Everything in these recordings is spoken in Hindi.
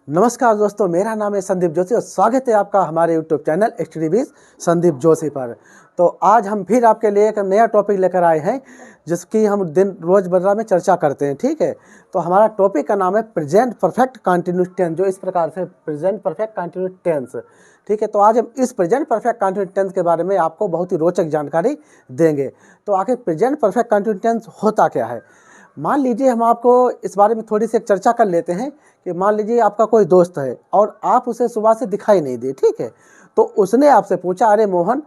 नमस्कार दोस्तों, मेरा नाम है संदीप जोशी और स्वागत है आपका हमारे यूट्यूब चैनल एक्सट्रीवीज संदीप जोशी पर। तो आज हम फिर आपके लिए एक नया टॉपिक लेकर आए हैं जिसकी हम दिन रोज़मर्रा में चर्चा करते हैं। ठीक है, तो हमारा टॉपिक का नाम है प्रेजेंट परफेक्ट कंटिन्यूस टेंस, जो इस प्रकार से प्रेजेंट परफेक्ट कंटिन्यूस टेंस। ठीक है, तो आज हम इस प्रेजेंट परफेक्ट कंटिन्यूस टेंस के बारे में आपको बहुत ही रोचक जानकारी देंगे। तो आखिर प्रेजेंट परफेक्ट कंटिन्यूस टेंस होता क्या है। मान लीजिए हम आपको इस बारे में थोड़ी सी एक चर्चा कर लेते हैं कि मान लीजिए आपका कोई दोस्त है और आप उसे सुबह से दिखाई नहीं दिए। ठीक है, तो उसने आपसे पूछा, अरे मोहन,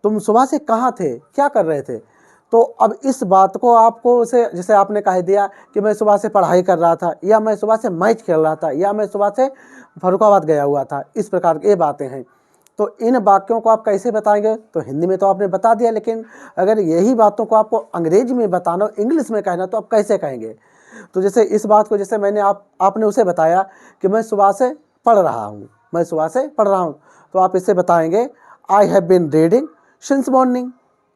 तुम सुबह से कहाँ थे, क्या कर रहे थे। तो अब इस बात को आपको उसे, जैसे आपने कह दिया कि मैं सुबह से पढ़ाई कर रहा था, या मैं सुबह से मैच खेल रहा था, या मैं सुबह से फर्रुखाबाद गया हुआ था, इस प्रकार की ये बातें हैं। तो इन वाक्यों को आप कैसे बताएंगे। तो हिंदी में तो आपने बता दिया, लेकिन अगर यही बातों को आपको अंग्रेजी में बताना, इंग्लिश में कहना, तो आप कैसे कहेंगे। तो जैसे इस बात को, जैसे मैंने आपने उसे बताया कि मैं सुबह से पढ़ रहा हूँ, मैं सुबह से पढ़ रहा हूँ, तो आप इससे बताएंगे I have been reading since morning.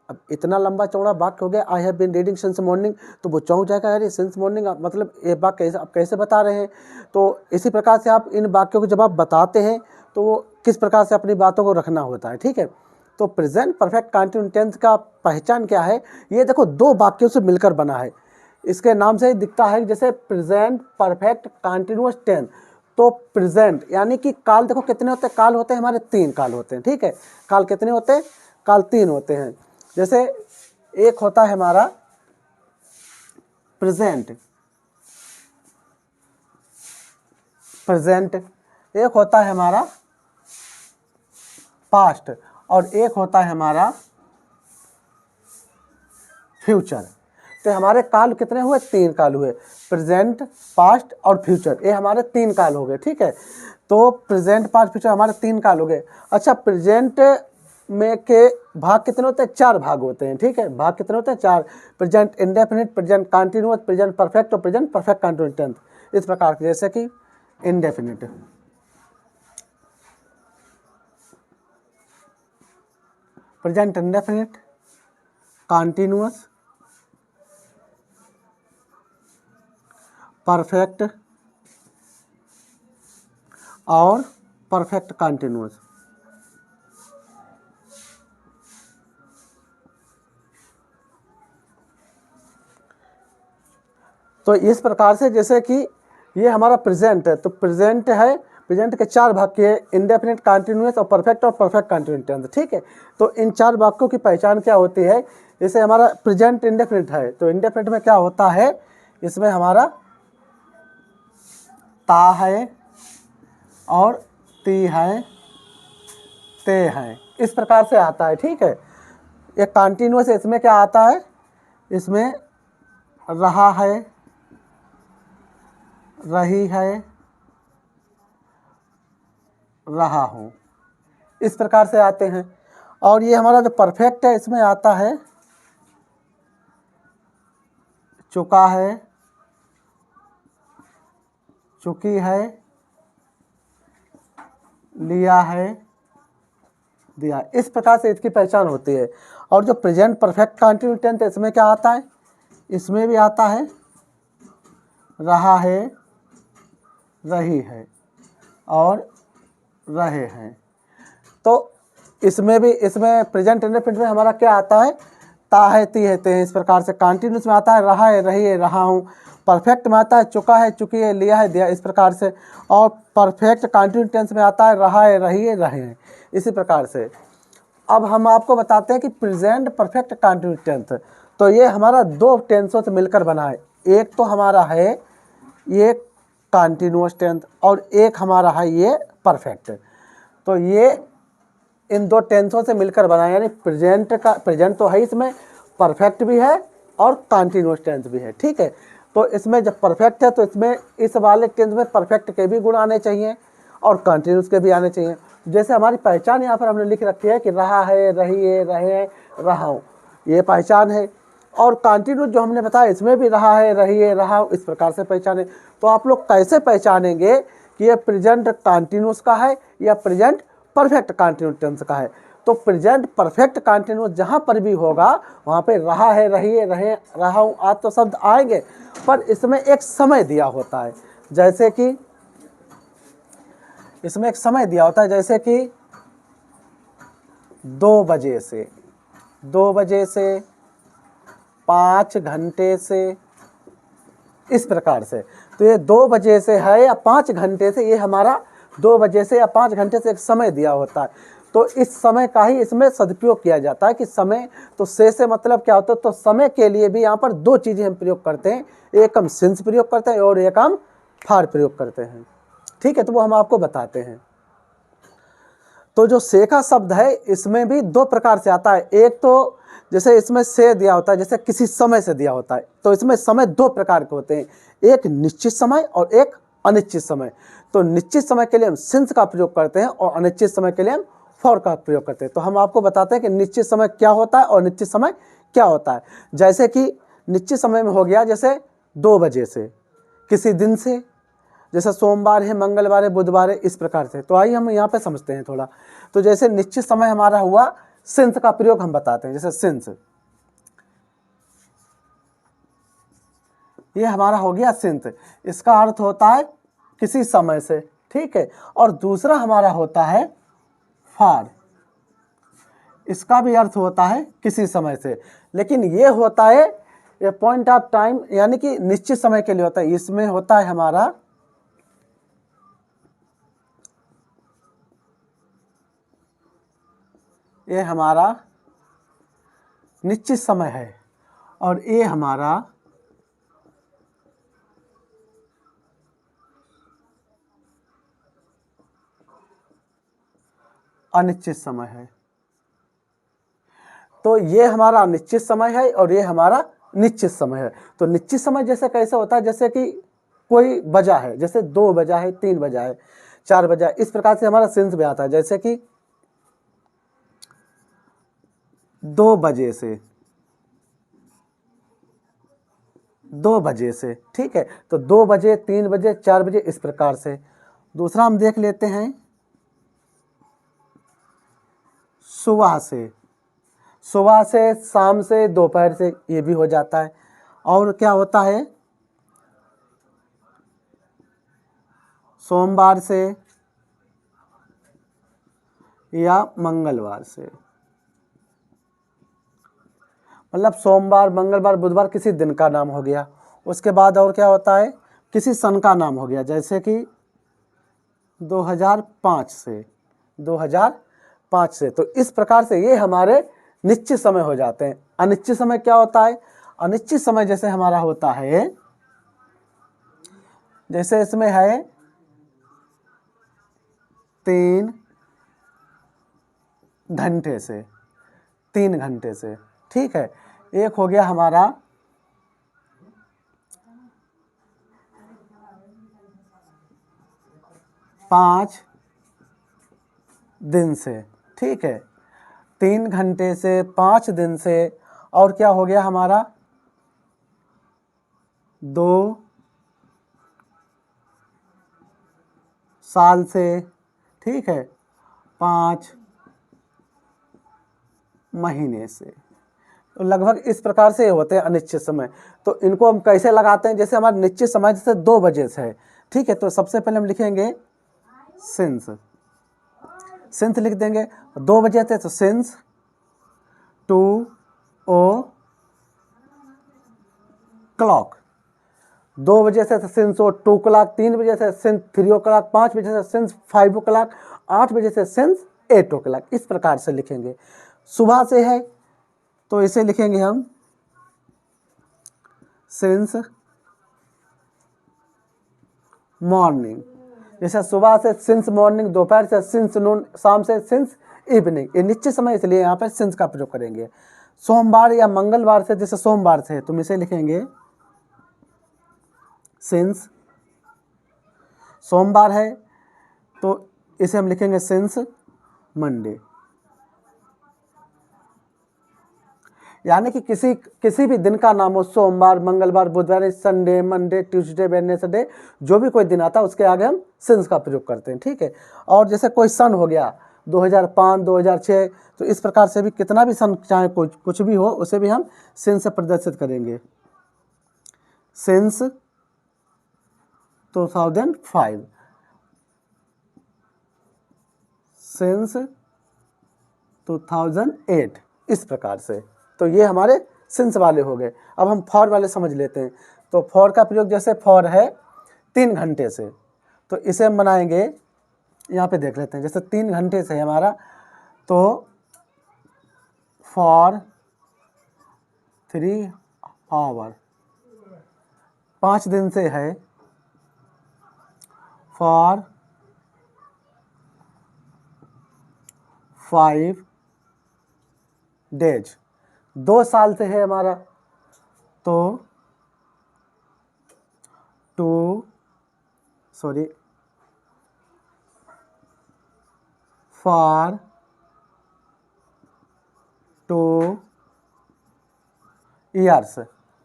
अब इतना लंबा चौड़ा वाक्य हो गया, I have been reading since morning, तो वो चौंक जाएगा, अरे सिंस मॉर्निंग मतलब ये वाक्य कैसे आप कैसे बता रहे हैं। तो इसी प्रकार से आप इन वाक्यों को जब आप बताते हैं तो वो किस प्रकार से अपनी बातों को रखना होता है। ठीक है, तो प्रेजेंट परफेक्ट कंटिन्यूस टेंस का पहचान क्या है। ये देखो, दो वाक्यों से मिलकर बना है, इसके नाम से ही दिखता है जैसे प्रेजेंट परफेक्ट कंटिन्यूस टेंस। तो प्रेजेंट यानी कि काल, देखो कितने होते हैं, काल होते हैं हमारे 3 काल होते हैं। ठीक है, काल कितने होते हैं, काल 3 होते हैं। जैसे एक होता है हमारा प्रेजेंट, प्रेजेंट, एक होता है हमारा पास्ट, और एक होता है हमारा फ्यूचर। तो हमारे काल कितने हुए, 3 काल हुए, प्रेजेंट, पास्ट और फ्यूचर, ये हमारे 3 काल हो गए। ठीक है, तो प्रेजेंट, पास्ट, फ्यूचर हमारे 3 काल हो गए। अच्छा, प्रेजेंट में के भाग कितने होते हैं, 4 भाग होते हैं। ठीक है, भाग कितने होते हैं, 4। Present indefinite, present continuous, present perfect और प्रेजेंट परफेक्ट कंटिन्यूस टेंस, इस प्रकार के। जैसे कि indefinite, present indefinite, continuous, perfect और परफेक्ट कंटिन्यूअस। तो इस प्रकार से, जैसे कि ये हमारा प्रेजेंट है, तो प्रेजेंट है, प्रेजेंट के 4 भाग के, इंडेफिनिट, कंटिन्यूअस और परफेक्ट कंटिन्यूस टेंस। ठीक है, तो इन 4 वाक्यों की पहचान क्या होती है। जैसे हमारा प्रेजेंट इंडेफिनिट है, तो इंडेफिनिट में क्या होता है, इसमें हमारा ता है और ती है, ते हैं, इस प्रकार से आता है। ठीक है, ये कंटिन्यूअस, इसमें क्या आता है, इसमें रहा है, रही है, रहा हूँ, इस प्रकार से आते हैं। और ये हमारा जो परफेक्ट है, इसमें आता है चुका है, चुकी है, लिया है, दिया, इस प्रकार से इसकी पहचान होती है। और जो प्रेजेंट परफेक्ट कंटिन्यूस टेंस, इसमें क्या आता है, इसमें भी आता है रहा है, रही है और रहे हैं। तो इसमें भी, इसमें प्रेजेंट इंडेफिनिट में हमारा क्या आता है, ता है, ती है, ते हैं, इस प्रकार से। कंटिन्यूस में आता है रहा है, रही है, रहा हूँ। परफेक्ट में आता है चुका है, चुकी है, लिया है, दिया, इस प्रकार से। और परफेक्ट कंटिन्यूस टेंस में आता है रहा है, रही है, रहे हैं, इसी प्रकार से। अब हम आपको बताते हैं कि प्रेजेंट परफेक्ट कंटिन्यूस टेंस, तो ये हमारा 2 टेंसों से मिलकर बना है। एक तो हमारा है ये कंटिन्यूस टेंस और एक हमारा है ये परफेक्ट। तो ये इन 2 टेंसों से मिलकर बना है, यानी प्रेजेंट का, प्रेजेंट तो है, इसमें परफेक्ट भी है और कंटिन्यूस टेंस भी है। ठीक है, तो इसमें जब परफेक्ट है तो इसमें, इस वाले टेंस में परफेक्ट के भी गुण आने चाहिए और कंटिन्यूस के भी आने चाहिए। जैसे हमारी पहचान यहाँ पर हमने लिख रखी है कि रहा है, रही है, रहे, रहा हूँ, ये पहचान है। और कंटिन्यूस जो हमने बताया, इसमें भी रहा है, रही है, रहा हूँ, इस प्रकार से पहचाने। तो आप लोग कैसे पहचानेंगे कि ये प्रेजेंट कंटिन्यूस का है या प्रेजेंट परफेक्ट कंटिन्यूस टेंस का है। तो प्रेजेंट परफेक्ट कंटिन्यूस जहाँ पर भी होगा वहाँ पे रहा है, रही है, रहे, रहा हूँ आज तो शब्द आएंगे, पर इसमें एक समय दिया होता है। जैसे कि इसमें एक समय दिया होता है, जैसे कि 2 बजे से 5 घंटे से, इस प्रकार से। तो ये 2 बजे से है या 5 घंटे से, ये हमारा 2 बजे से या 5 घंटे से एक समय दिया होता है। तो इस समय का ही इसमें सदुपयोग किया जाता है कि समय, तो से मतलब क्या होता है, तो समय के लिए भी यहाँ पर 2 चीज़ें हम प्रयोग करते हैं, एक हम सिंस प्रयोग करते हैं और एक हम फार प्रयोग करते हैं। ठीक है, तो वो हम आपको बताते हैं। तो जो से का शब्द है इसमें भी 2 प्रकार से आता है। एक तो जैसे इसमें से दिया होता है, जैसे किसी समय से दिया होता है, तो इसमें समय 2 प्रकार के होते हैं, एक निश्चित समय और एक अनिश्चित समय। तो निश्चित समय के लिए हम सिंस का प्रयोग करते हैं और अनिश्चित समय के लिए हम फॉर का प्रयोग करते हैं। तो हम आपको बताते हैं कि निश्चित समय क्या होता है और निश्चित समय क्या होता है। जैसे कि निश्चित समय में हो गया जैसे 2 बजे से, किसी दिन से, जैसे सोमवार है, मंगलवार है, बुधवार है, इस प्रकार से। तो आइए हम यहाँ पे समझते हैं थोड़ा। तो जैसे निश्चित समय हमारा हुआ, सिंस का प्रयोग हम बताते हैं। जैसे सिंस, ये हमारा हो गया सिंस, इसका अर्थ होता है किसी समय से। ठीक है, और दूसरा हमारा होता है फार, इसका भी अर्थ होता है किसी समय से, लेकिन ये होता है ये पॉइंट ऑफ टाइम, यानी कि निश्चित समय के लिए होता है। इसमें होता है हमारा ये हमारा निश्चित समय है और ये हमारा अनिश्चित समय है। तो ये हमारा निश्चित समय है और ये हमारा निश्चित समय है। तो निश्चित समय जैसे कैसे होता है, जैसे कि कोई बजा है, जैसे 2 बजा है, 3 बजा है, 4 बजा है, इस प्रकार से हमारा सिंस भी आता है। जैसे कि 2 बजे से, 2 बजे से, ठीक है। तो 2 बजे, 3 बजे, 4 बजे, इस प्रकार से। दूसरा हम देख लेते हैं सुबह से, सुबह से, शाम से, दोपहर से, ये भी हो जाता है। और क्या होता है, सोमवार से या मंगलवार से, मतलब सोमवार, मंगलवार, बुधवार किसी दिन का नाम हो गया। उसके बाद और क्या होता है, किसी सन का नाम हो गया, जैसे कि 2005 से, 2005 से। तो इस प्रकार से ये हमारे निश्चित समय हो जाते हैं। अनिश्चित समय क्या होता है, अनिश्चित समय जैसे हमारा होता है, जैसे इसमें है 3 घंटे से, 3 घंटे से, ठीक है। एक हो गया हमारा 5 दिन से, ठीक है, 3 घंटे से, 5 दिन से। और क्या हो गया हमारा 2 साल से, ठीक है, 5 महीने से। तो लगभग इस प्रकार से होते हैं अनिश्चित समय। तो इनको हम कैसे लगाते हैं, जैसे हमारा निश्चित समय जैसे 2 बजे से है, ठीक है। तो सबसे पहले हम लिखेंगे सिंस, सिंस लिख देंगे। 2 बजे थे तो सिंस 2 o'clock, 2 बजे से सिंस 2 o'clock, 3 बजे से सिंस 3 o'clock, 5 बजे से सिंस 5 o'clock, 8 बजे से सिंस 8 o'clock, इस प्रकार से लिखेंगे। सुबह से है तो इसे लिखेंगे हम सिंस मॉर्निंग, जैसे सुबह से सिंस मॉर्निंग, दोपहर से सिंस नून, शाम से सिंस इवनिंग। ये निश्चित समय, इसलिए यहाँ पर सिंस का प्रयोग करेंगे। सोमवार या मंगलवार से, जैसे सोमवार से तुम इसे लिखेंगे सिंस, सोमवार है तो इसे हम लिखेंगे सिंस मंडे। यानी कि किसी भी दिन का नाम हो, सोमवार, मंगलवार, बुधवार, संडे, मंडे, ट्यूसडे, वेडनेसडे, जो भी कोई दिन आता है उसके आगे हम सिंस का प्रयोग करते हैं, ठीक है। और जैसे कोई सन हो गया 2005, 2006, तो इस प्रकार से भी कितना भी सन चाहे कुछ भी हो, उसे भी हम सिंस से प्रदर्शित करेंगे। सिंस 2005, सिंस 2008, इस प्रकार से। तो ये हमारे सिंस वाले हो गए। अब हम फॉर वाले समझ लेते हैं। तो फॉर का प्रयोग, जैसे फॉर है 3 घंटे से, तो इसे हम बनाएंगे, यहाँ पे देख लेते हैं। जैसे 3 घंटे से है हमारा, तो फॉर 3 आवर। 5 दिन से है, फॉर 5 डेज। 2 साल से है हमारा, तो फॉर 2 ईयर्स।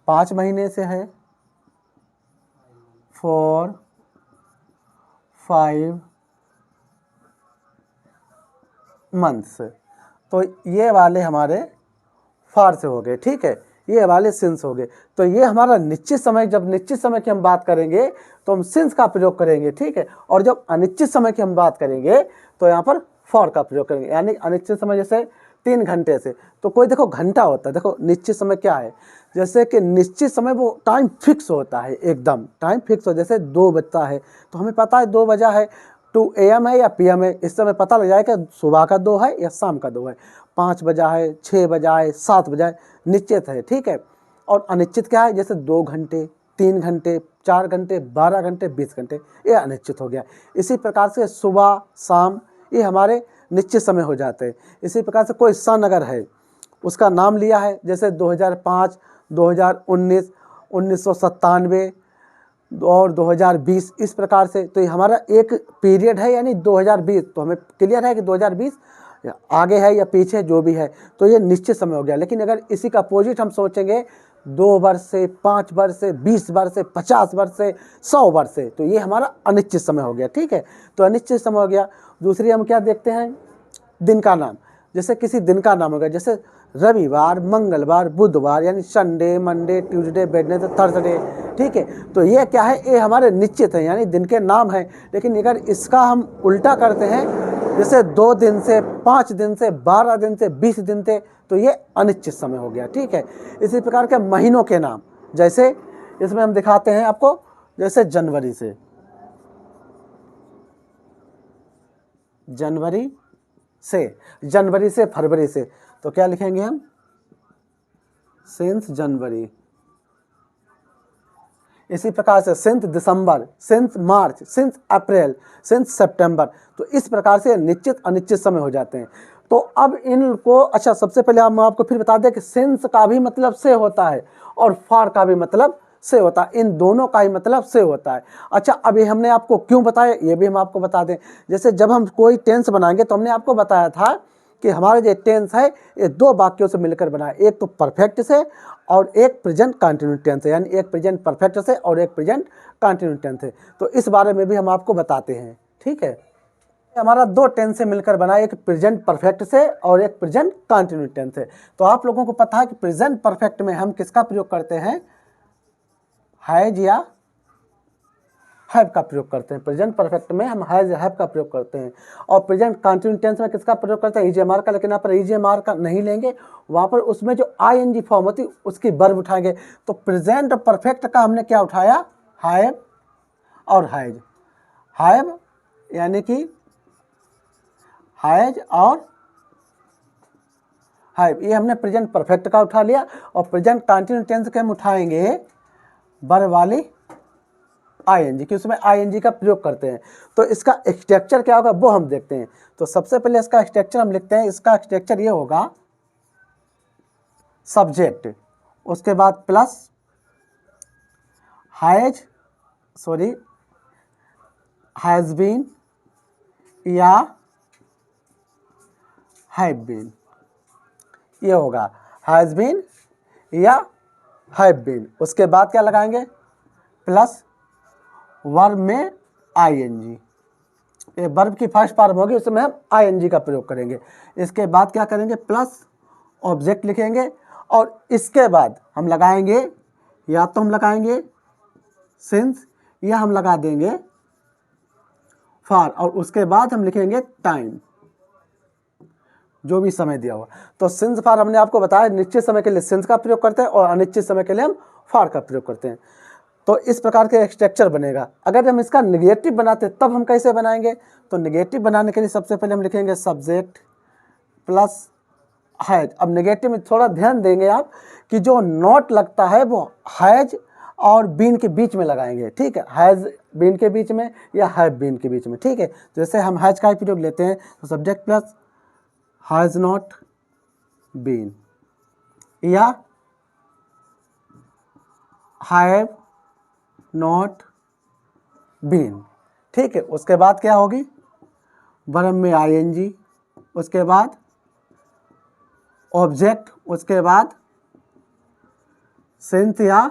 5 महीने से है, फॉर 5 मंथ्स। तो ये वाले हमारे फॉर से हो गए, ठीक है। ये वाले सिंस हो गए। तो ये हमारा निश्चित समय, जब निश्चित समय की हम बात करेंगे तो हम सिंस का प्रयोग करेंगे, ठीक है। और जब अनिश्चित समय की हम बात करेंगे तो यहाँ पर फॉर का प्रयोग करेंगे। यानी अनिश्चित समय जैसे 3 घंटे से, तो कोई देखो घंटा होता है। देखो निश्चित समय क्या है, जैसे कि निश्चित समय वो टाइम फिक्स होता है, एकदम टाइम फिक्स हो। जैसे 2 बजता है तो हमें पता है 2 बजा है, 2 AM है या PM है, इस समय पता लग जाएगा सुबह का 2 है या शाम का 2 है, 5 बजा है, 6 बजा है, 7 बजा है, निश्चित है, ठीक है। और अनिश्चित क्या है, जैसे 2 घंटे, 3 घंटे, 4 घंटे, 12 घंटे, 20 घंटे, ये अनिश्चित हो गया। इसी प्रकार से सुबह शाम ये हमारे निश्चित समय हो जाते हैं। इसी प्रकार से कोई सन अगर है, उसका नाम लिया है, जैसे 2005, 2019, 1997 और 2020, इस प्रकार से। तो ये हमारा एक पीरियड है, यानी 2020। तो हमें क्लियर है कि 2020 आगे है या पीछे, जो भी है, तो ये निश्चित समय हो गया। लेकिन अगर इसी का अपोजिट हम सोचेंगे, 2 वर्ष से, 5 वर्ष से, 20 वर्ष से, 50 वर्ष से, 100 वर्ष से, तो ये हमारा अनिश्चित समय हो गया, ठीक है। तो अनिश्चित समय हो गया। दूसरी हम क्या देखते हैं, दिन का नाम। जैसे किसी दिन का नाम होगा, जैसे रविवार, मंगलवार, बुधवार, यानी Sunday, Monday, Tuesday, Wednesday, Thursday, ठीक है। तो ये क्या है, ये हमारे निश्चित है, यानी दिन के नाम हैं। लेकिन अगर इसका हम उल्टा करते हैं, जैसे 2 दिन से, 5 दिन से, 12 दिन से, 20 दिन से, तो ये अनिश्चित समय हो गया, ठीक है। इसी प्रकार के महीनों के नाम, जैसे इसमें हम दिखाते हैं आपको, जैसे जनवरी से, जनवरी से फरवरी से, तो क्या लिखेंगे हम, सिंस जनवरी। इसी प्रकार से सिंस दिसंबर, सिंस मार्च, सिंस अप्रैल, सिंस सितंबर। तो इस प्रकार से निश्चित अनिश्चित समय हो जाते हैं। तो अब इनको, अच्छा सबसे पहले हम आपको फिर बता दें कि सिंस का भी मतलब से होता है और फॉर का भी मतलब से होता है। इन दोनों का ही मतलब से होता है। अच्छा, अभी हमने आपको क्यों बताया, ये भी हम आपको बता दें। जैसे जब हम कोई टेंस बनाएंगे तो हमने आपको बताया था कि हमारा जो टेंस है ये 2 वाक्यों से मिलकर बना है, एक तो परफेक्ट से और एक प्रेजेंट कंटिन्यूस टेंस है, यानी एक प्रेजेंट परफेक्ट से और एक प्रेजेंट कंटिन्यूस टेंस है। तो इस बारे में भी हम आपको बताते हैं, ठीक है। हमारा 2 टेंस से मिलकर बना है, एक प्रेजेंट परफेक्ट से और एक प्रेजेंट कंटिन्यूस टेंस है। तो आप लोगों को पता है कि प्रेजेंट परफेक्ट में हम किसका प्रयोग करते हैं, हैज या हैव का प्रयोग करते हैं। प्रेजेंट परफेक्ट में हम हैज हैव का प्रयोग करते हैं। और प्रेजेंट कंटिन्यूस टेंस में किसका प्रयोग करते हैं, ईजीएमआर का। लेकिन यहाँ पर ईजीएमआर का नहीं लेंगे, वहाँ पर उसमें जो आईएनजी फॉर्म होती है उसकी वर्ब उठाएंगे। तो प्रेजेंट परफेक्ट का हमने क्या उठाया, हैव और हैज। हैव यानी कि हैज और हैव, ये हमने प्रेजेंट परफेक्ट का उठा लिया। और प्रेजेंट कंटिन्यूस टेंस के हम उठाएंगे वर्ब वाली आईएनजी, कि उसमें आईएनजी का प्रयोग करते हैं। तो इसका स्ट्रक्चर क्या होगा वो हम देखते हैं। तो सबसे पहले इसका स्ट्रक्चर हम लिखते हैं। इसका स्ट्रक्चर ये होगा, सब्जेक्ट, उसके बाद प्लस हैज बीन या हैव बीन, ये होगा हैज बीन या हैव बीन। उसके बाद क्या लगाएंगे, प्लस वर्ब में आईएनजी, ये वर्ब की फर्स्ट फॉर्म होगी, उसमें हम आईएनजी का प्रयोग करेंगे। इसके बाद क्या करेंगे, प्लस ऑब्जेक्ट लिखेंगे। और इसके बाद हम लगाएंगे, या तो हम लगाएंगे सिंस या हम लगा देंगे फॉर। और उसके बाद हम लिखेंगे टाइम, जो भी समय दिया हुआ। तो सिंस फॉर हमने आपको बताया निश्चित समय के लिए सिंस का प्रयोग करते हैं और अनिश्चित समय के लिए हम फॉर का प्रयोग करते हैं। तो इस प्रकार के स्ट्रक्चर बनेगा। अगर हम इसका निगेटिव बनाते तब हम कैसे बनाएंगे? तो निगेटिव बनाने के लिए सबसे पहले हम लिखेंगे सब्जेक्ट प्लस हैज। अब निगेटिव में थोड़ा ध्यान देंगे आप कि जो नॉट लगता है वो हैज और बीन के बीच में लगाएंगे, ठीक है, हैज बीन के बीच में या हैव बीन के बीच में, ठीक है। जैसे हम हैज का प्रयोग लेते हैं तो subject plus has not been या हैव नॉट बीन, ठीक है। उसके बाद क्या होगी? वर्ब में आईएनजी, उसके बाद ऑब्जेक्ट, उसके बाद सिंस या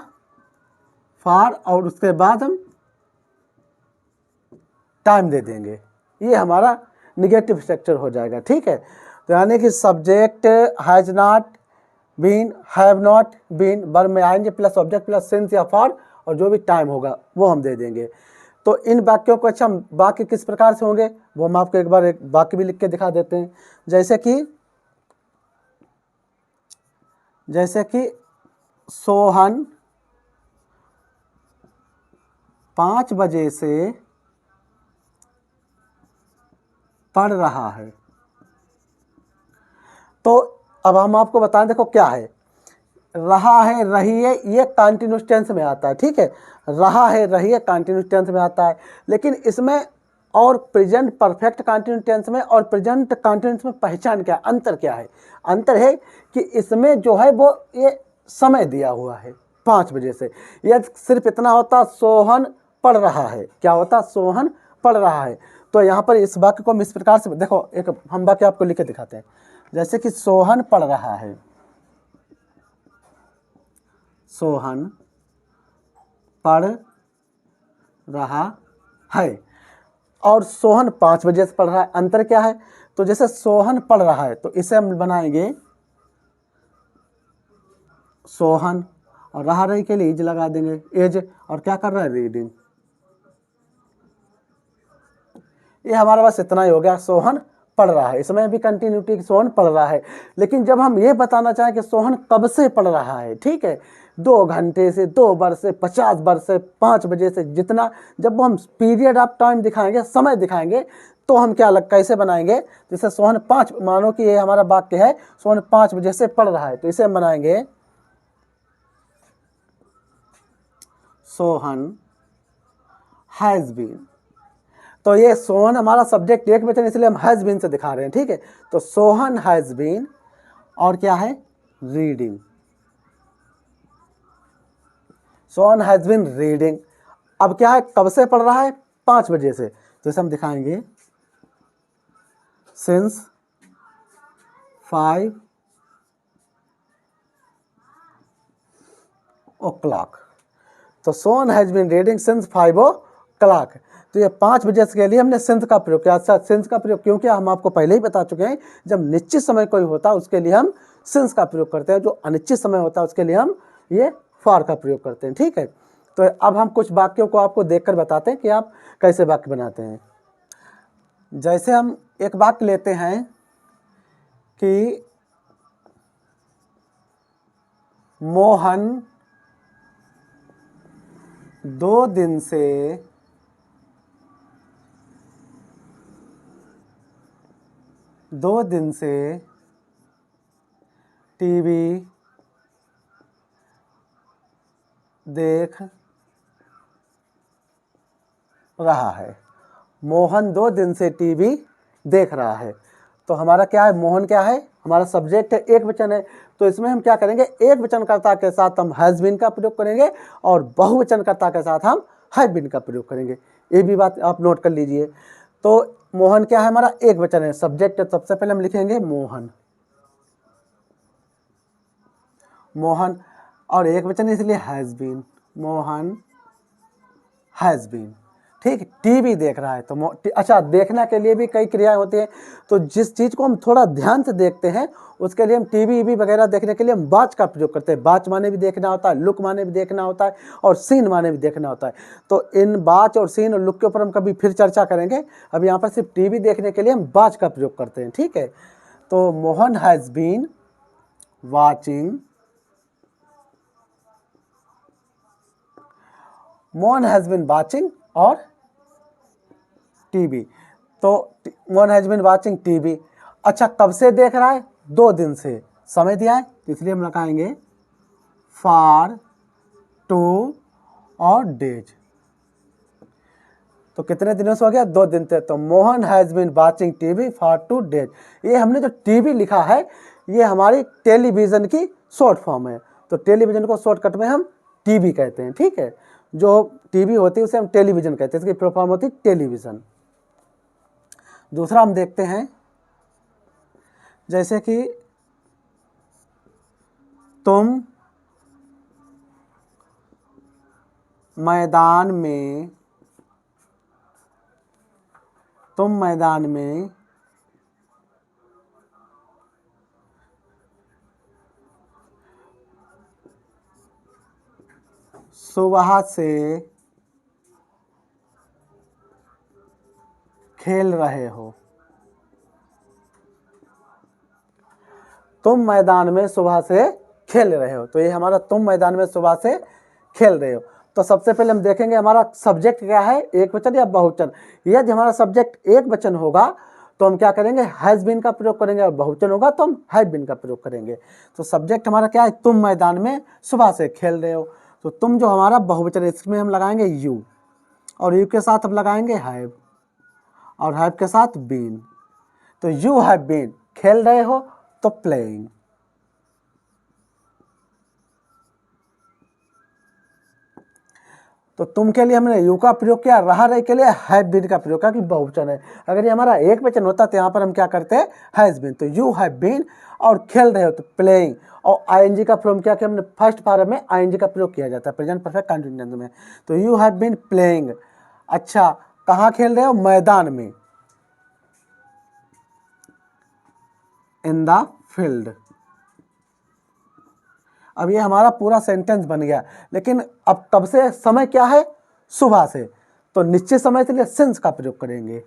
फॉर और उसके बाद हम टाइम दे देंगे। ये हमारा निगेटिव स्ट्रक्चर हो जाएगा, ठीक है। तो यानी कि subject has not been, have not been, verb में आएंगे प्लस ऑब्जेक्ट प्लस सिंस या फॉर और जो भी टाइम होगा वो हम दे देंगे। तो इन वाक्यों को अच्छा वाक्य किस प्रकार से होंगे वो हम आपको एक बार एक वाक्य भी लिख के दिखा देते हैं। जैसे कि सोहन 5 बजे से पढ़ रहा है। तो अब हम आपको बताएं, देखो क्या है, रहा है, रही है, ये कंटिन्यूअस टेंस में आता है, ठीक है। रहा है, रही है कंटिन्यूअस टेंस में आता है, लेकिन इसमें और प्रेजेंट परफेक्ट कंटिन्यूअस टेंस में और प्रेजेंट कंटिन्यूअस में पहचान क्या, अंतर क्या है? अंतर है कि इसमें जो है वो ये समय दिया हुआ है 5 बजे से। यह सिर्फ इतना होता सोहन पढ़ रहा है, क्या होता? सोहन पढ़ रहा है। तो यहाँ पर इस वाक्य को हम इस प्रकार से, देखो एक हम वाक्य आपको लिख के दिखाते हैं। जैसे कि सोहन पढ़ रहा है, सोहन पढ़ रहा है और सोहन 5 बजे से पढ़ रहा है, अंतर क्या है? तो जैसे सोहन पढ़ रहा है तो इसे हम बनाएंगे सोहन और रहा रही के लिए एज लगा देंगे, एज, और क्या कर रहा है? रीडिंग। ये हमारे पास इतना ही हो गया, सोहन पढ़ रहा है। इसमें भी कंटिन्यूटी सोहन पढ़ रहा है, लेकिन जब हम ये बताना चाहें कि सोहन कब से पढ़ रहा है, ठीक है, 2 घंटे से, 2 वर्ष से, 50 वर्ष से, 5 बजे से, जितना, जब हम पीरियड ऑफ टाइम दिखाएंगे, समय दिखाएंगे, तो हम क्या कैसे बनाएंगे? जैसे सोहन 5, मानो कि ये हमारा वाक्य है सोहन 5 बजे से पढ़ रहा है, तो इसे हम बनाएंगे सोहन हैज बीन। तो ये सोहन हमारा सब्जेक्ट एक वचन, इसलिए हम हैज बीन से दिखा रहे हैं, ठीक है। तो सोहन हैज बीन और क्या है? Reading. Sohan has been reading. अब क्या है? कब से पढ़ रहा है? 5 बजे से। तो इसे हम दिखाएंगे सिंस 5 o'clock। तो Sohan has been reading since 5 o'clock। तो ये 5 बजे के लिए हमने सिंस का प्रयोग किया। अच्छा, सिंस का प्रयोग क्यों किया? हम आपको पहले ही बता चुके हैं, जब निश्चित समय कोई होता है उसके लिए हम सिंस का प्रयोग करते हैं, जो अनिश्चित समय होता है उसके लिए हम ये फॉर का प्रयोग करते हैं, ठीक है। तो अब हम कुछ वाक्यों को आपको देखकर बताते हैं कि आप कैसे वाक्य बनाते हैं। जैसे हम एक वाक्य लेते हैं कि मोहन 2 दिन से टीवी देख रहा है। मोहन 2 दिन से टीवी देख रहा है। तो हमारा क्या है? मोहन क्या है? हमारा सब्जेक्ट है, एक वचन है। तो इसमें हम क्या करेंगे? एक वचनकर्ता के साथ हम हैज बीन का प्रयोग करेंगे और बहुवचनकर्ता के साथ हम हैव बीन का प्रयोग करेंगे। ये भी बात आप नोट कर लीजिए। तो मोहन क्या है? हमारा एक वचन है, सब्जेक्ट है, सबसे पहले हम लिखेंगे मोहन, मोहन, और एक वचन इसलिए has been, Mohan has been, ठीक। टीवी देख रहा है तो अच्छा, देखने के लिए भी कई क्रियाएं होती हैं। तो जिस चीज़ को हम थोड़ा ध्यान से देखते हैं उसके लिए हम टीवी वगैरह देखने के लिए हम वाच का प्रयोग करते हैं। वाच माने भी देखना होता है, लुक माने भी देखना होता है और सीन माने भी देखना होता है। तो इन वाच और सीन और लुक के ऊपर हम कभी फिर चर्चा करेंगे। अब यहाँ पर सिर्फ टीवी देखने के लिए हम वाच का प्रयोग करते हैं, ठीक है। तो Mohan has been watching, Mohan has been watching और टीवी। तो Mohan has been watching TV. अच्छा, कब से देख रहा है? 2 दिन से। समय दिया है तो इसलिए हम लगाएंगे फॉर, टू और डेज। तो कितने दिनों से हो गया? 2 दिन से। तो Mohan has been watching TV for 2 days. ये हमने जो टीवी लिखा है ये हमारी टेलीविज़न की शॉर्ट फॉर्म है। तो टेलीविज़न को शॉर्टकट में हम टीवी कहते हैं, ठीक है। जो टीवी होती है उसे हम टेलीविज़न कहते हैं, इसकी फुल फॉर्म होती है टेलीविज़न। दूसरा हम देखते हैं, जैसे कि तुम मैदान में, तुम मैदान में सुबह से खेल रहे हो। तुम मैदान में सुबह से खेल रहे हो। तो ये हमारा तुम मैदान में सुबह से खेल रहे हो। तो सबसे पहले हम देखेंगे हमारा सब्जेक्ट क्या है, एक वचन या बहुवचन। यदि हमारा सब्जेक्ट एक वचन होगा तो हम क्या करेंगे? हैज़ बीन का प्रयोग करेंगे, और बहुवचन होगा तो हम हैव बीन का प्रयोग करेंगे। तो सब्जेक्ट हमारा क्या है? तुम मैदान में सुबह से खेल रहे हो। तो तुम जो हमारा बहुवचन है इसमें हम लगाएंगे यू, और यू के साथ हम लगाएंगे हैव, और हैव के साथ बीन। तो यू हैव बीन, खेल रहे हो तो प्लेइंग। तो तुम के लिए हमने यू का प्रयोग किया, रहा रहे के लिए हैव बीन का प्रयोग किया कि बहुवचन है। अगर ये हमारा एक वचन होता तो यहाँ पर हम क्या करते हैं? Has been. तो यू हैव बीन, और खेल रहे हो तो प्लेइंग। और आईएनजी का प्रयोग क्या किया हमने? फर्स्ट फॉर्म में आईएनजी का प्रयोग किया जाता है प्रेजेंट परफेक्ट कंटिन्यूअस में। तो यू हैव बीन प्लेइंग। अच्छा, कहाँ खेल रहे हो? मैदान में, इन द फील्ड। अब ये हमारा पूरा सेंटेंस बन गया। लेकिन अब कब से? समय क्या है? सुबह से। तो निश्चित समय के लिए सिंस का प्रयोग करेंगे,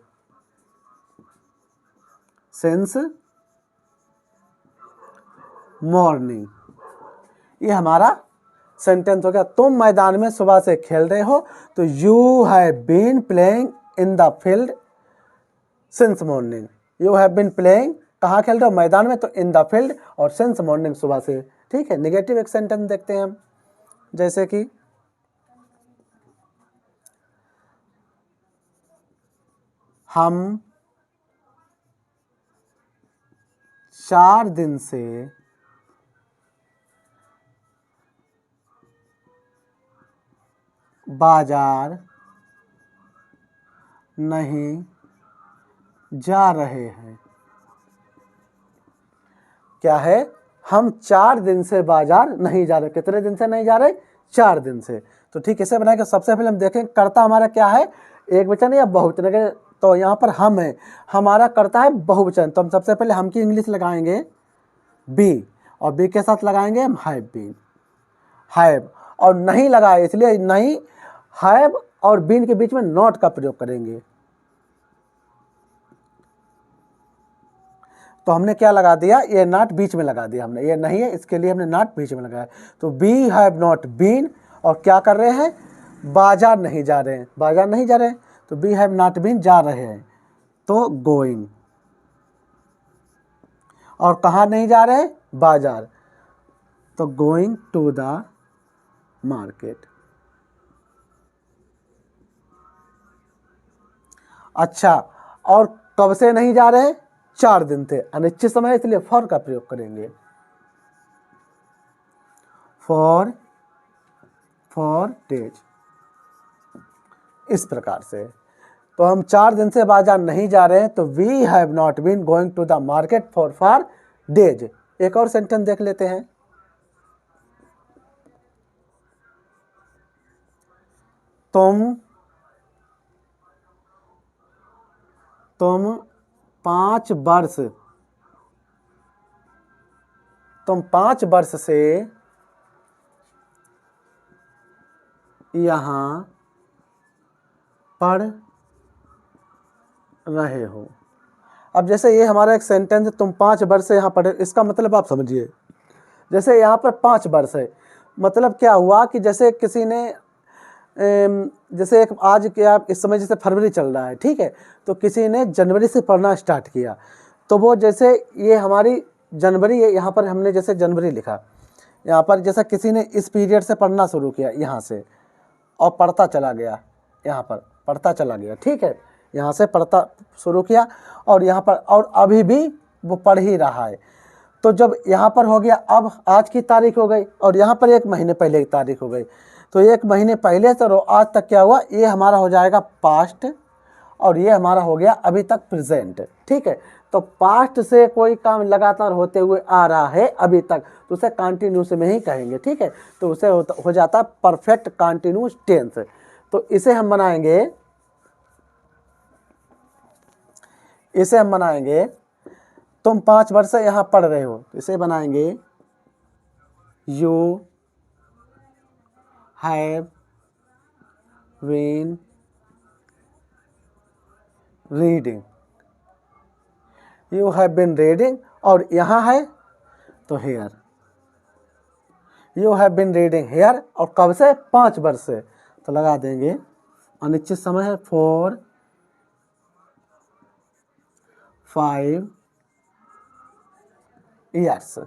सिंस मॉर्निंग। ये हमारा सेंटेंस हो गया। तुम मैदान में सुबह से खेल रहे हो, तो you have been playing in the field since morning. You have been playing, कहाँ खेल रहे हो? मैदान में, तो इन द फील्ड, और सिंस मॉर्निंग सुबह से, ठीक है। नेगेटिव एक सेंटेंस देखते हैं हम, जैसे कि हम 4 दिन से बाजार नहीं जा रहे हैं। क्या है? हम 4 दिन से बाजार नहीं जा रहे। कितने दिन से नहीं जा रहे? 4 दिन से। तो ठीक इसे बनाएंगे। सबसे पहले हम देखें कर्ता हमारा क्या है, एक वचन या बहुवचन। तो यहाँ पर हम है, हमारा कर्ता है बहुवचन। तो हम सबसे पहले हम की इंग्लिश लगाएंगे बी, और बी के साथ लगाएंगे हम हैव बीन, हैव। और नहीं लगाए इसलिए नहीं, हैव और बीन के बीच में नॉट का प्रयोग करेंगे। तो हमने क्या लगा दिया? ये नॉट बीच में लगा दिया हमने, ये नहीं है इसके लिए हमने नॉट बीच में लगाया। तो बी हैव नॉट बीन, और क्या कर रहे हैं? बाजार नहीं जा रहे हैं, बाजार नहीं जा रहे हैं। तो बी हैव नॉट बीन, जा रहे हैं, तो गोइंग। और कहाँ नहीं जा रहे हैं? बाजार, तो गोइंग टू द मार्केट। अच्छा, और कब से नहीं जा रहे हैं? 4 दिन थे, अनिश्चित समय, इसलिए फॉर का प्रयोग करेंगे, फॉर डेज। इस प्रकार से। तो हम 4 दिन से बाजार नहीं जा रहे हैं, तो we have not been going to the market for days. एक और सेंटेंस देख लेते हैं, तुम 5 वर्ष, तुम 5 वर्ष से यहाँ पढ़ रहे हो। अब जैसे ये हमारा एक सेंटेंस है, तुम 5 वर्ष से यहाँ पढ़े, इसका मतलब आप समझिए। जैसे यहाँ पर 5 वर्ष है, मतलब क्या हुआ कि जैसे किसी ने जैसे एक आज क्या इस समय जैसे फरवरी चल रहा है, ठीक है, तो किसी ने जनवरी से पढ़ना स्टार्ट किया, तो वो जैसे ये हमारी जनवरी है, यहाँ पर हमने जैसे जनवरी लिखा, यहाँ पर जैसा किसी ने इस पीरियड से पढ़ना शुरू किया यहाँ से और पढ़ता चला गया, यहाँ पर पढ़ता चला गया, ठीक है, यहाँ से पढ़ता शुरू किया और यहाँ पर और अभी भी वो पढ़ ही रहा है। तो जब यहाँ पर हो गया, अब आज की तारीख हो गई और यहाँ पर 1 महीने पहले की तारीख हो गई, तो 1 महीने पहले से आज तक क्या हुआ, ये हमारा हो जाएगा पास्ट और ये हमारा हो गया अभी तक प्रेजेंट, ठीक है। तो पास्ट से कोई काम लगातार होते हुए आ रहा है अभी तक, तो उसे कंटिन्यूस में ही कहेंगे, ठीक है। तो उसे हो जाता है परफेक्ट कंटिन्यूस टेंस। तो इसे हम बनाएंगे, इसे हम बनाएंगे, तुम 5 वर्ष से यहाँ पढ़ रहे हो, इसे बनाएंगे you have been reading, you have been reading, और यहाँ है तो here, you have been reading here, और कब से, 5 वर्ष से, तो लगा देंगे अनिश्चित समय है 4 5 ईयर्स।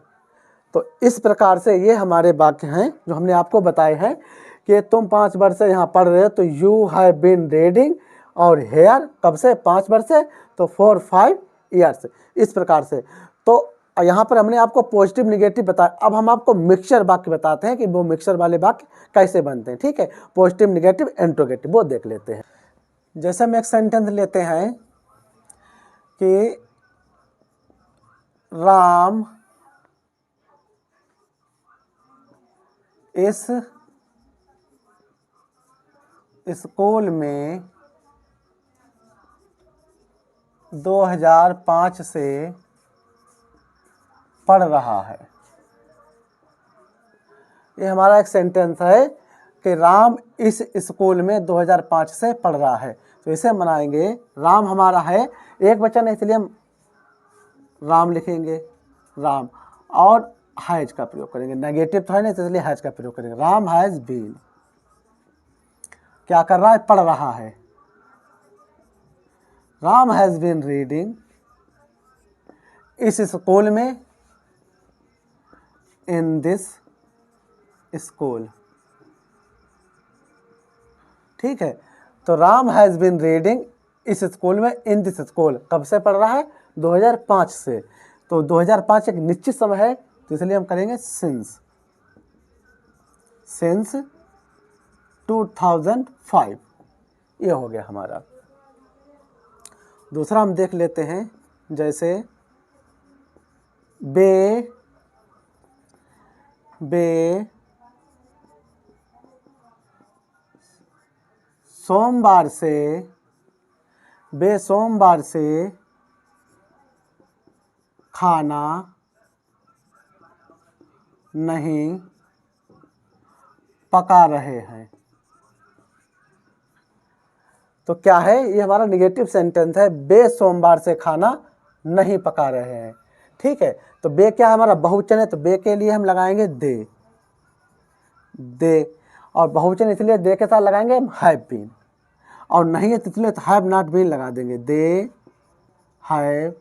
तो इस प्रकार से ये हमारे वाक्य हैं जो हमने आपको बताए हैं कि तुम 5 वर्ष से यहाँ पढ़ रहे हो, तो यू हैव बीन रीडिंग, और हेयर कब से, 5 वर्ष से, तो 4 5 ईयर्स, इस प्रकार से। तो यहाँ पर हमने आपको पॉजिटिव निगेटिव बताया, अब हम आपको मिक्सचर वाक्य बताते हैं कि वो मिक्सचर वाले वाक्य कैसे बनते हैं, ठीक है, पॉजिटिव निगेटिव इंट्रोगेटिव, वो देख लेते हैं। जैसे हम एक सेंटेंस लेते हैं कि राम इस स्कूल में 2005 से पढ़ रहा है। ये हमारा एक सेंटेंस है कि राम इस स्कूल में 2005 से पढ़ रहा है। तो इसे हम बनाएंगे, राम हमारा है एक वचन है, इसलिए हम राम लिखेंगे, राम, और हैज का प्रयोग करेंगे, नेगेटिव तो है ना, इसलिए हैज का प्रयोग करेंगे। राम हैज बीन, क्या कर रहा है, पढ़ रहा है। राम हैज बीन रीडिंग इस स्कूल में, इन दिस स्कूल, ठीक है। तो राम हैज बीन रीडिंग इस स्कूल में, इन दिस स्कूल, कब से पढ़ रहा है, 2005 से। तो 2005 एक निश्चित समय है, तो इसलिए हम करेंगे सिंस, सिंस 2005, ये हो गया हमारा। दूसरा हम देख लेते हैं, जैसे बे सोमवार से खाना नहीं पका रहे हैं। तो क्या है, ये हमारा निगेटिव सेंटेंस है, बे सोमवार से खाना नहीं पका रहे हैं, ठीक है। तो बे क्या है, हमारा बहुवचन है, तो बे के लिए हम लगाएंगे दे, और बहुवचन इसलिए दे के साथ लगाएंगे हम हैव बीन, और नहीं है तो इसलिए तो हैव नॉट बीन लगा देंगे, दे हैव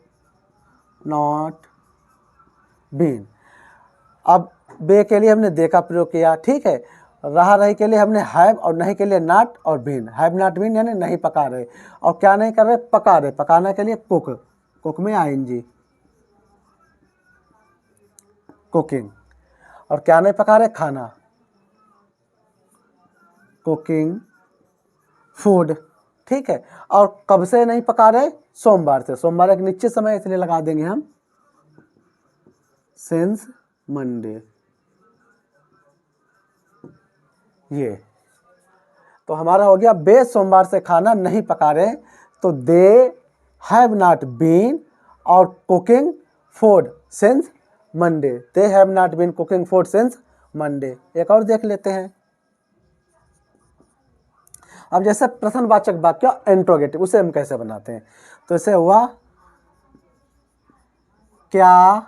नॉट बीन। अब बे के लिए हमने दे का प्रयोग किया, ठीक है। रहा रही के लिए हमने हैव, और नहीं के लिए नॉट और बीन, हैव नॉट बीन यानी नहीं पका रहे, और क्या नहीं कर रहे, पका रहे, पकाने के लिए कुक, कुक में आईएनजी, कुकिंग, और क्या नहीं पका रहे, खाना, कुकिंग फूड, ठीक है। और कब से नहीं पका रहे, सोमवार से, सोमवार एक निश्चित समय इसलिए लगा देंगे हम सिंस मंडे, ये। तो हमारा हो गया बे सोमवार से खाना नहीं पका रहे, तो दे हैव नॉट बीन, और cooking food since Monday, they have not been cooking food since Monday. एक और देख लेते हैं। अब जैसे प्रश्नवाचक वाक्य इंट्रोगेटिव, उसे हम कैसे बनाते हैं, तो इसे हुआ क्या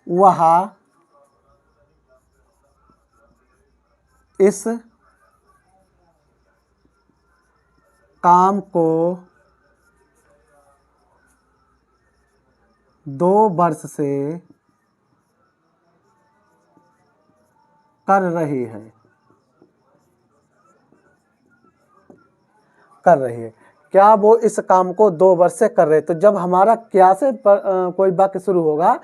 वह इस काम को 2 वर्ष से कर रही है। क्या वो इस काम को 2 वर्ष से कर रहे। तो जब हमारा क्या से कोई वाक्य शुरू होगा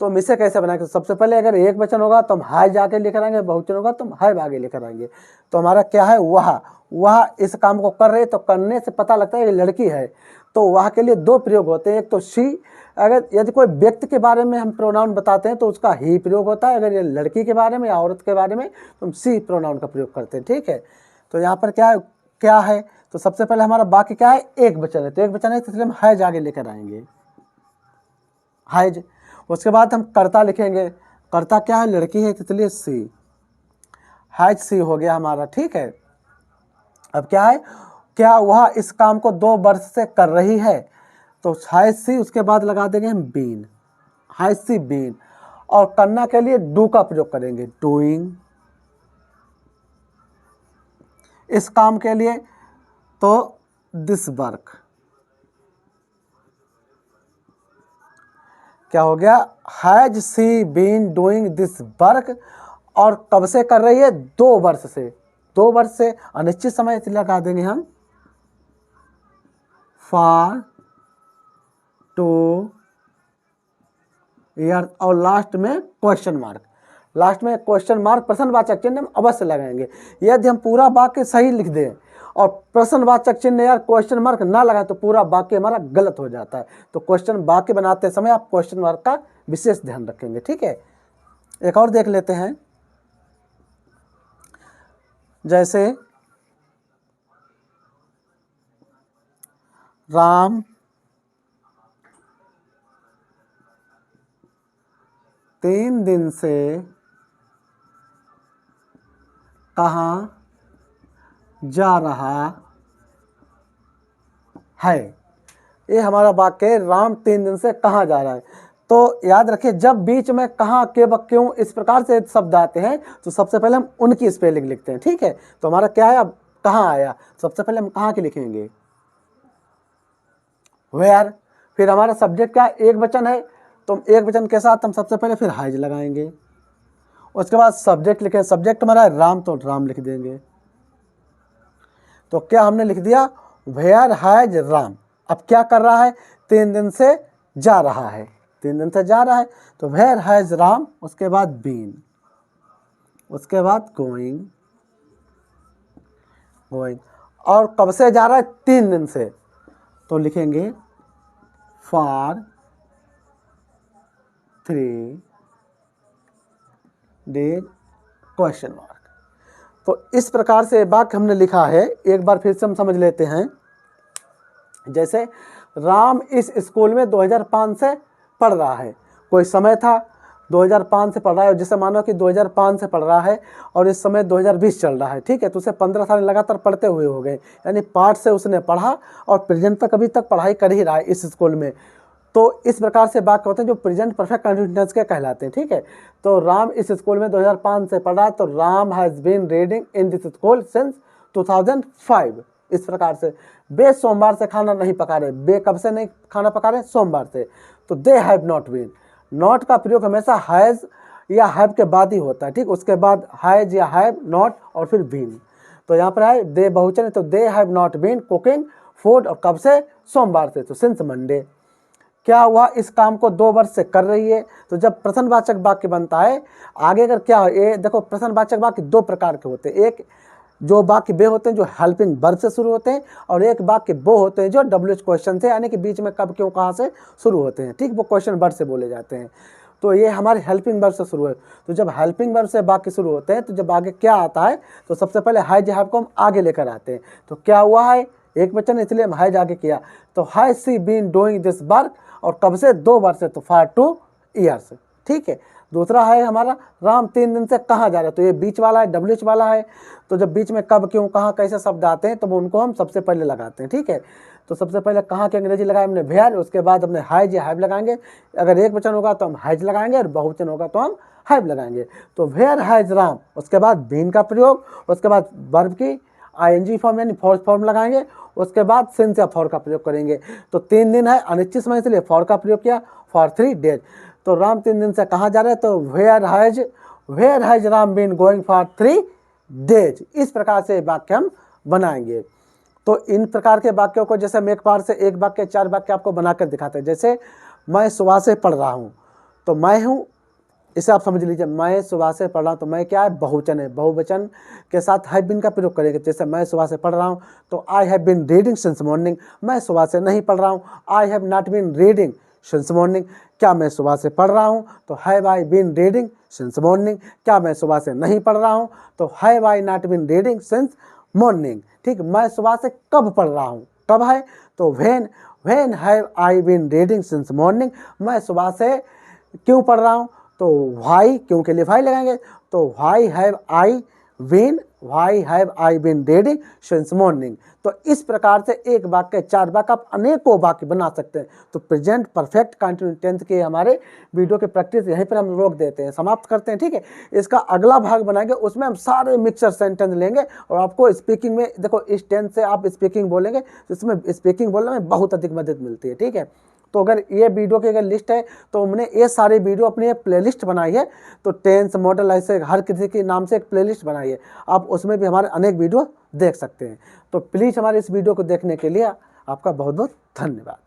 तो हम इसे कैसे बनाएंगे। सबसे पहले अगर एक वचन होगा तो हम हाय जाके लेकर आएंगे, बहुवचन होगा तो हम है आगे लेकर आएंगे। तो हमारा क्या है, वह इस काम को कर रहे। तो करने से पता लगता है ये लड़की है, तो वह के लिए 2 प्रयोग होते हैं। एक तो शी, अगर यदि कोई व्यक्ति के बारे में हम प्रोनाउन बताते हैं तो उसका ही प्रयोग होता है। अगर ये लड़की के बारे में या औरत के बारे में तो हम सी प्रोनाउन का प्रयोग करते हैं। ठीक है, तो यहाँ पर क्या है तो सबसे पहले हमारा वाक्य क्या है, एक वचन है। तो एक वचन है तो इसलिए हम है आगे लेकर आएंगे, हाइज। उसके बाद हम कर्ता लिखेंगे। कर्ता क्या है, लड़की है, इसलिए सी, हैज सी हो गया हमारा। ठीक है, अब क्या है, क्या वह इस काम को 2 वर्ष से कर रही है। तो हैज सी, उसके बाद लगा देंगे हम बीन, हैज सी बीन। और करना के लिए डू का प्रयोग करेंगे, डूइंग। इस काम के लिए तो दिस वर्क, क्या हो गया, has she been doing this work. और कब से कर रही है, 2 वर्ष से। 2 वर्ष से अनिश्चित समय से लगा देंगे हम फॉर 2 ईयर। और लास्ट में क्वेश्चन मार्क, लास्ट में क्वेश्चन मार्क प्रश्नवाचक चिन्ह हम अवश्य लगाएंगे। यदि हम पूरा वाक्य सही लिख दें और प्रश्नवाचक चिन्ह या क्वेश्चन मार्क ना लगाए तो पूरा वाक्य हमारा गलत हो जाता है। तो क्वेश्चन वाक्य बनाते समय आप क्वेश्चन मार्क का विशेष ध्यान रखेंगे। ठीक है, एक और देख लेते हैं, जैसे राम 3 दिन से कहाँ जा रहा है। ये हमारा वाक्य है, राम 3 दिन से कहाँ जा रहा है। तो याद रखिए, जब बीच में कहाँ, के, क्यों इस प्रकार से शब्द आते हैं तो सबसे पहले हम उनकी स्पेलिंग लिखते हैं। ठीक है, तो हमारा क्या है, अब कहाँ आया, सबसे पहले हम कहाँ की लिखेंगे, वेयर। फिर हमारा सब्जेक्ट क्या है, एक वचन है, तो एक वचन के साथ हम सबसे पहले फिर हैज लगाएंगे। उसके बाद सब्जेक्ट लिखे, सब्जेक्ट हमारा है राम, तो राम लिख देंगे। तो क्या हमने लिख दिया, वेयर हैज राम। अब क्या कर रहा है, 3 दिन से जा रहा है, 3 दिन से जा रहा है, तो वेयर हैज राम, उसके बाद बीन, उसके बाद गोइंग, और कब से जा रहा है, 3 दिन से, तो लिखेंगे फॉर 3 डेज क्वेश्चन मार्क। तो इस प्रकार से वाक्य हमने लिखा है। एक बार फिर से हम समझ लेते हैं। जैसे राम इस स्कूल में 2005 से पढ़ रहा है, कोई समय था 2005 से पढ़ रहा है, जैसे मानो कि 2005 से पढ़ रहा है और इस समय 2020 चल रहा है। ठीक है, तो उसे 15 साल लगातार पढ़ते हुए हो गए, यानी पार्ट से उसने पढ़ा और प्रेजेंट तक अभी तक पढ़ाई कर ही रहा है इस स्कूल में। तो इस प्रकार से वाक्य होते हैं जो प्रेजेंट परफेक्ट कंटिन्यूअस के कहलाते हैं। ठीक है, तो राम इस स्कूल में 2005 से पढ़ा है, तो Ram has been reading in this school since 2005। इस प्रकार से बे सोमवार से खाना नहीं पका रहे, बे कब से नहीं खाना पका रहे, सोमवार से। तो they have not been, not का प्रयोग हमेशा हैज़ या हैव के बाद ही होता है। ठीक, उसके बाद हैज़ या हैव, नॉट और फिर बीन। तो यहाँ पर है दे बहुवचन है, तो they have not been cooking food, और कब से, सोमवार से, तो सिंस मंडे। क्या हुआ, इस काम को 2 वर्ष से कर रही है। तो जब प्रश्नवाचक वाक्य बनता है आगे अगर क्या हो, ये देखो प्रश्नवाचक वाक्य 2 प्रकार के होते हैं। एक जो वाक्य वे होते हैं जो हेल्पिंग वर्ब से शुरू होते हैं, और एक वाक्य वो होते हैं जो WH क्वेश्चन से, यानी कि बीच में कब, क्यों, कहाँ से शुरू होते हैं। ठीक, वो क्वेश्चन वर्ब से बोले जाते हैं। तो ये हमारे हेल्पिंग वर्ब से शुरू है। तो जब हेल्पिंग वर्ब से वाक्य शुरू होते हैं तो जब आगे क्या आता है तो सबसे पहले हैज हैव को हम आगे लेकर आते हैं। तो क्या हुआ है, एक वचन, इसलिए हम हैज आगे किया। तो has she been doing this work, और कब से, 2 वर्ष से, तो फॉर 2 ईयर्स। ठीक है, दूसरा है हमारा राम 3 दिन से कहाँ जा रहे हैं, तो ये बीच वाला है, WH वाला है। तो जब बीच में कब, क्यों, कहाँ, कैसे शब्द आते हैं तो वो उनको हम सबसे पहले लगाते हैं। ठीक है, तो सबसे पहले कहाँ की अंग्रेजी लगाए हमने वेयर, उसके बाद हमने हाइज या हैव लगाएंगे। अगर एक वचन होगा तो हम हाइज लगाएंगे और बहुवचन होगा तो हम हैव लगाएंगे। तो वेयर हैज राम, उसके बाद बीन का प्रयोग, उसके बाद वर्ब की ING फॉर्म यानी फोर्थ फॉर्म लगाएंगे, उसके बाद सिंस या फॉर का प्रयोग करेंगे। तो 3 दिन है अनिश्चित समय, इसलिए फॉर का प्रयोग किया, फॉर 3 डेज। तो राम 3 दिन से कहाँ जा रहे हैं, तो where has Ram been going for 3 days. इस प्रकार से वाक्य हम बनाएंगे। तो इन प्रकार के वाक्यों को जैसे हम एक बार से एक वाक्य 4 वाक्य आपको बनाकर दिखाते हैं। जैसे मैं सुबह से पढ़ रहा हूँ, तो मैं हूँ, इसे आप समझ लीजिए, मैं सुबह से पढ़ रहा हूँ, तो मैं क्या है, बहुवचन है, बहुवचन के साथ हैव बीन का प्रयोग करेंगे। जैसे मैं सुबह से पढ़ रहा हूँ तो I have been reading since morning. मैं सुबह से नहीं पढ़ रहा हूँ, I have not been reading since morning. क्या मैं सुबह से पढ़ रहा हूँ, तो have I been reading since morning. क्या मैं सुबह से नहीं पढ़ रहा हूँ, तो have I not been reading since morning. ठीक, मैं सुबह से कब पढ़ रहा हूँ, कब है, तो when have I been reading since morning. मैं सुबह से क्यों पढ़ रहा हूँ, तो व्हाई, क्यों के लिए व्हाई लगाएंगे, तो why have I been reading since morning. तो इस प्रकार से एक वाक्य 4 वाक्य आप अनेकों वाक्य बना सकते हैं। तो प्रेजेंट परफेक्ट कंटिन्यूस टेंस के हमारे वीडियो के प्रैक्टिस यहीं पर हम रोक देते हैं, समाप्त करते हैं। ठीक है, इसका अगला भाग बनाएंगे, उसमें हम सारे मिक्सर सेंटेंस लेंगे और आपको स्पीकिंग में, देखो इस टेंस से आप स्पीकिंग बोलेंगे तो इसमें स्पीकिंग बोलने में बहुत अधिक मदद मिलती है। ठीक है, तो अगर ये वीडियो की अगर लिस्ट है तो हमने ये सारे वीडियो अपनी एक प्लेलिस्ट बनाई है। तो टेंस मॉडल ऐसे हर किसी के नाम से एक प्लेलिस्ट बनाई है, आप उसमें भी हमारे अनेक वीडियो देख सकते हैं। तो प्लीज़ हमारे इस वीडियो को देखने के लिए आपका बहुत बहुत धन्यवाद।